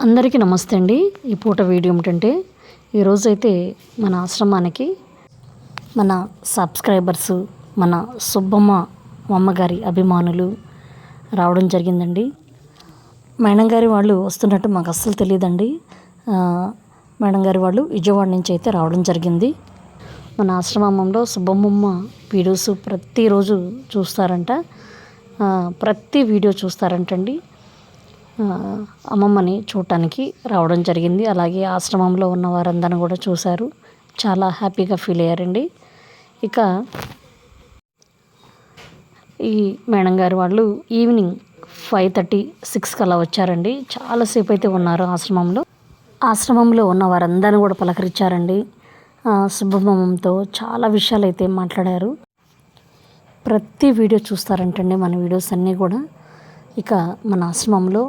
అందరికీ నమస్తే అండి. ఈ పూట వీడియో ఏమిటంటే ఈరోజైతే మన ఆశ్రమానికి మన సబ్స్క్రైబర్స్ మన సుబ్బమ్మ అమ్మగారి అభిమానులు రావడం జరిగిందండి. మేడం గారి వాళ్ళు వస్తున్నట్టు మాకు అస్సలు తెలియదండి. మేడం గారి వాళ్ళు విజయవాడ నుంచి అయితే రావడం జరిగింది. మన ఆశ్రమంలో సుబ్బమ్మమ్మ వీడియోస్ ప్రతిరోజు చూస్తారంట, ప్రతి వీడియో చూస్తారంటండి. అమ్మమ్మని చూడటానికి రావడం జరిగింది. అలాగే ఆశ్రమంలో ఉన్న వారందరిని కూడా చూశారు, చాలా హ్యాపీగా ఫీల్ అయ్యారండి. ఇక ఈ మేడం గారు వాళ్ళు ఈవినింగ్ 5:30, 6 అలా వచ్చారండి. చాలాసేపు అయితే ఉన్నారు ఆశ్రమంలో ఉన్న వారందరిని కూడా పలకరించారండి. సుబ్బమ్మమ్మతో చాలా విషయాలు అయితే మాట్లాడారు. ప్రతి వీడియో చూస్తారంటండి, మన వీడియోస్ అన్నీ కూడా. ఇక మన ఆశ్రమంలో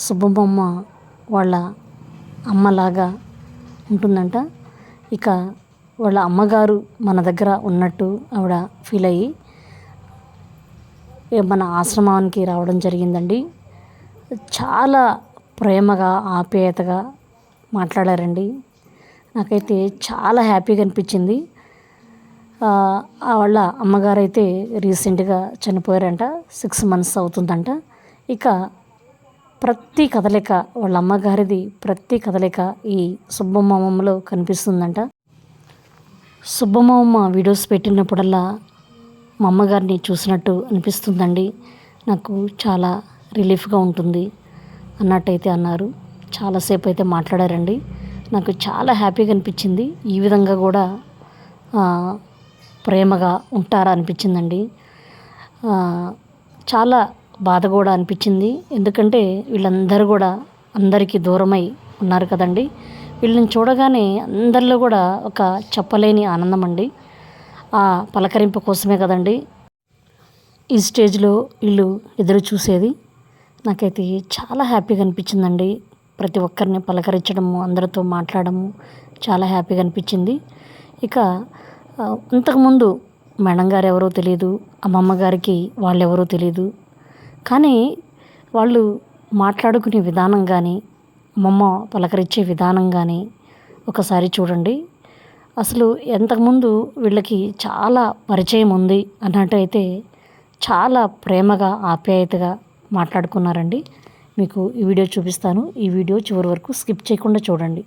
సుబ్బమ్మమ్మ వాళ్ళ అమ్మలాగా ఉంటుందంట. ఇక వాళ్ళ అమ్మగారు మన దగ్గర ఉన్నట్టు ఆవిడ ఫీల్ అయ్యి మన ఆశ్రమానికి రావడం జరిగిందండి. చాలా ప్రేమగా ఆప్యాయతగా మాట్లాడారండి. నాకైతే చాలా హ్యాపీగా అనిపించింది. వాళ్ళ అమ్మగారు అయితే రీసెంట్గా చనిపోయారంట, 6 months అవుతుందంట. ఇక ప్రతి కదలిక వాళ్ళ అమ్మగారిది, ప్రతి కదలిక ఈ సుబ్బమ్మమ్మలో కనిపిస్తుందంట. సుబ్బమ్మమ్మ వీడియోస్ పెట్టినప్పుడల్లా మా అమ్మగారిని చూసినట్టు అనిపిస్తుందండి, నాకు చాలా రిలీఫ్గా ఉంటుంది అన్నట్టయితే అన్నారు. చాలాసేపు అయితే మాట్లాడారండి. నాకు చాలా హ్యాపీగా అనిపించింది. ఈ విధంగా కూడా ప్రేమగా ఉంటారా అనిపించిందండి. చాలా బాధ కూడా అనిపించింది. ఎందుకంటే వీళ్ళందరూ కూడా అందరికీ దూరమై ఉన్నారు కదండి. వీళ్ళని చూడగానే అందరిలో కూడా ఒక చెప్పలేని ఆనందం అండి. ఆ పలకరింపు కోసమే కదండి ఈ స్టేజ్లో వీళ్ళు ఎదురు చూసేది. నాకైతే చాలా హ్యాపీగా అనిపించిందండి. ప్రతి ఒక్కరిని పలకరించడము, అందరితో మాట్లాడము చాలా హ్యాపీగా అనిపించింది. ఇక అంతకుముందు మేడం గారు ఎవరో తెలియదు, అమ్మమ్మ గారికి వాళ్ళు ఎవరో తెలియదు. కానీ వాళ్ళు మాట్లాడుకునే విధానం కానీ, అమ్మమ్మ పలకరించే విధానం కానీ ఒకసారి చూడండి. అసలు ఎంతకుముందు వీళ్ళకి చాలా పరిచయం ఉంది అన్నట్టు అయితే చాలా ప్రేమగా ఆప్యాయతగా మాట్లాడుకున్నారండి. మీకు ఈ వీడియో చూపిస్తాను. ఈ వీడియో చివరి వరకు స్కిప్ చేయకుండా చూడండి.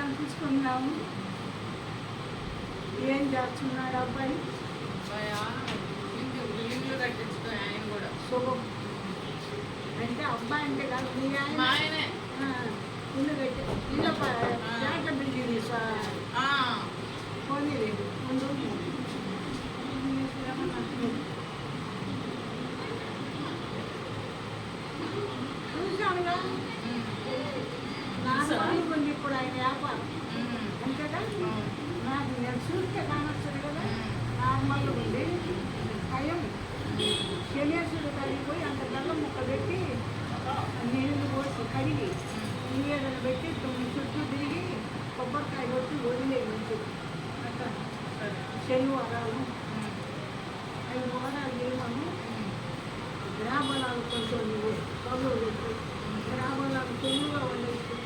కనిపించుకున్నాము. ఏం చేస్తున్నాడు అబ్బాయి? ఇల్లు కట్టించుకో ఆయన కూడా శుభం అంటే అబ్బాయి అంటే కాదు, మీ ఆయన ఇల్లు కట్టి ఇల్లు పేట బిల్డింగ్ పోనీ ముందు చూసానుగా. ఇప్పుడు ఆయన వ్యాపారం అంతేగా, నాకు నేను చూస్తే కానొస్తుంది కదా. నార్మల్గా ఉంది భయం. శనేశ్వరుడు కడిగిపోయి అంత బెల్లం ముక్క పెట్టి నీళ్ళు పోసి కడిగి నీళ్ళని పెట్టి 9 చుట్టూ తిరిగి కొబ్బరికాయ కొట్టి వదిలే మంచి అట్లా శనివారాలు 5 వారాలు చేయమని గ్రాబలాలు కొంచెం కళ్ళు పెట్టి గ్రాబలాలు తెలుగుగా ఉండేసి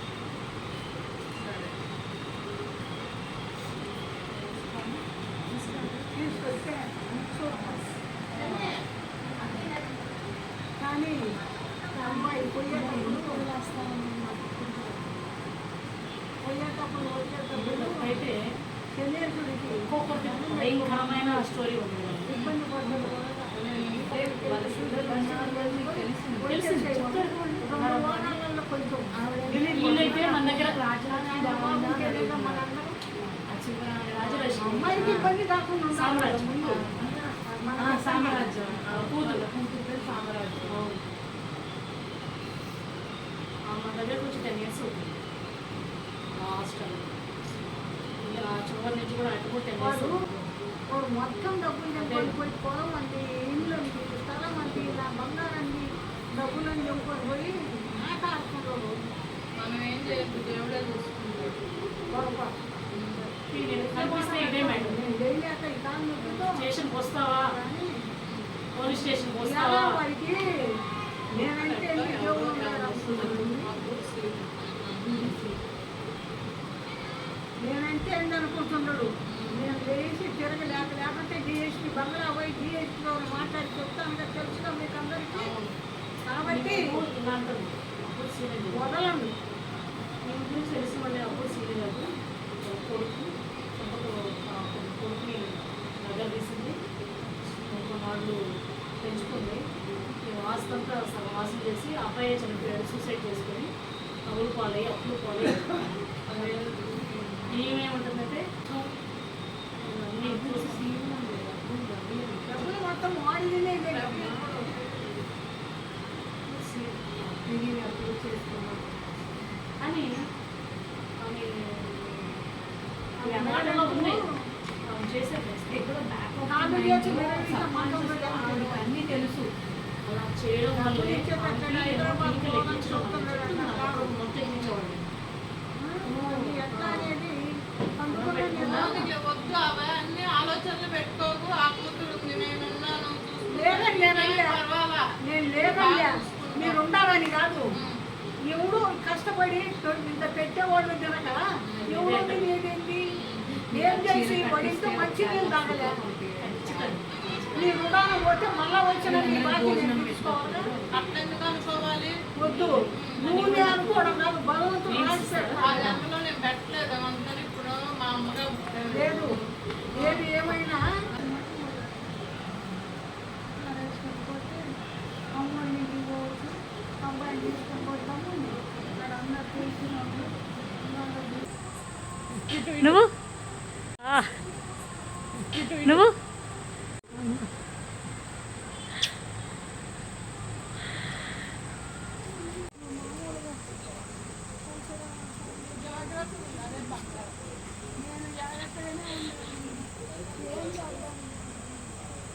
తీసుకొస్తే కానీ అమ్మాయి పోయేటప్పుడు అయితే శనేశ్వరుడికి భయంకరమైన స్టోరీ ఉంది. ఇబ్బంది పడ్డది కొంచెం వీళ్ళైతే మన దగ్గర అమ్మాయికి ఇబ్బంది కాకుండా సామ్రాజ్యం సామ్రాజ్యం కూతురు సామ్రాజ్యం మన దగ్గర కొంచెం 10 years అవుతుంది. హాస్టల్ చివరి నుంచి కూడా అటు కూడా 10 years మొత్తం డబ్బులు పోయి పొలం అంటే ఇండ్లు అంటే స్థలం అంటే ఇలా బంగారాన్ని డబ్బులని చెప్పుకొని పోయి ఆట ఆడుకుంటారు. పొరపాటు. కనిపిస్తే ఇదే మేడం. నేను లేయలేక ఈ కాలు నొప్పితో స్టేషన్కి వస్తావా, కానీ పోలీస్ స్టేషన్కి ఇలా వస్తావా? వాడికి నేనంటే ఎన్ని దేవుళ్ళు నేనంటే ఏంటి అనుకుంటున్నాడు. నేను లేచి లేకపోతే డిఎస్పీ బంగ్లా పోయి డిఎస్పీలో మాట్లాడి చెప్తాను కదా, తెలుసుగా మీకు అందరికీ. కాబట్టి ఇలా అంటారు అప్పుడు సీనియర్ వదలండి. నేను గురించి తెలిసిన వాళ్ళే. అప్పుడు సీనియర్ గారు కొడుకు కొడుకుని నగలు తీసింది, కొన్నాళ్ళు పెంచుకుంది. ఆస్తంతా సగం ఆశలు చేసి అబ్బాయి చనిపోయాడు, సూసైడ్ చేసుకొని అప్పులు పాలయ్యి ఏమేముంటుందంటే అన్నీ చూసి డబ్బులు మొత్తం వాడినే అప్పుడు చేసుకున్నాం అని ఆమె మాటలో ఉన్నాయి. ఆమె చేసే మిస్టేక్ కూడా అన్నీ తెలుసు. అలా చేయడం వల్ల మొత్తం ఎక్కించేవాళ్ళు. ఎట్లా అనేది వద్దు అవన్నీ ఆలోచనలు పెట్టుకోకు. ఆ కూతురు ఉంది, నేనున్నాను. లేదండి నేను లేదండి. మీరు ఉండాలని కాదు, ఎవడు కష్టపడి ఇంత పెట్టేవాళ్ళు తినక ఎవడు లేదండి. ఏం చేసి పడింతో మంచి నీళ్ళు తాగలే. నీ రుణాలు పోతే మళ్ళా వచ్చిన నీ బాధ్యత నేను తీసుకోవాలి. అట్లెందుకు అనుకోవాలి? వద్దు, నువ్వు అనుకోవడం కాదు, భగవంతుడు రాసి ఆ లెక్కలో నేను పెట్టలేదు అంటారు. ఇప్పుడు మా అమ్మగా లేదు. ఏది ఏమైనా అమ్మ ఇంటికి పోవచ్చు, అబ్బాయిని తీసుకొని పోతాము. అక్కడ అందరు తెలిసిన నువ్వు నువ్వు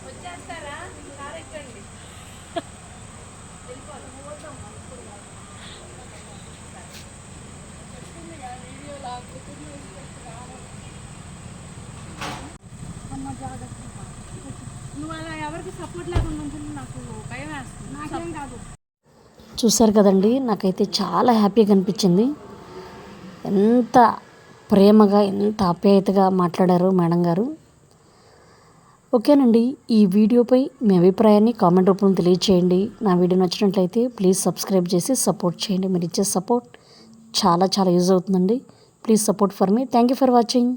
వచ్చేస్తారా? కారెక్కండి. నువ్వు అలా ఎవరికి సపోర్ట్ లేకుండా ఉంటుంది, నాకు భయం వేస్తుంది. నాకేం కాదు. చూశారు కదండి, నాకైతే చాలా హ్యాపీగా అనిపించింది. ఎంత ప్రేమగా, ఎంత ఆప్యాయతగా మాట్లాడారు మేడం గారు. ఓకేనండి, ఈ వీడియోపై మీ అభిప్రాయాన్ని కామెంట్ రూపంలో తెలియచేయండి. నా వీడియో నచ్చినట్లయితే ప్లీజ్ సబ్స్క్రైబ్ చేసి సపోర్ట్ చేయండి. మీరు ఇచ్చే సపోర్ట్ చాలా చాలా యూజ్ అవుతుందండి. Please support for me. Thank you for watching.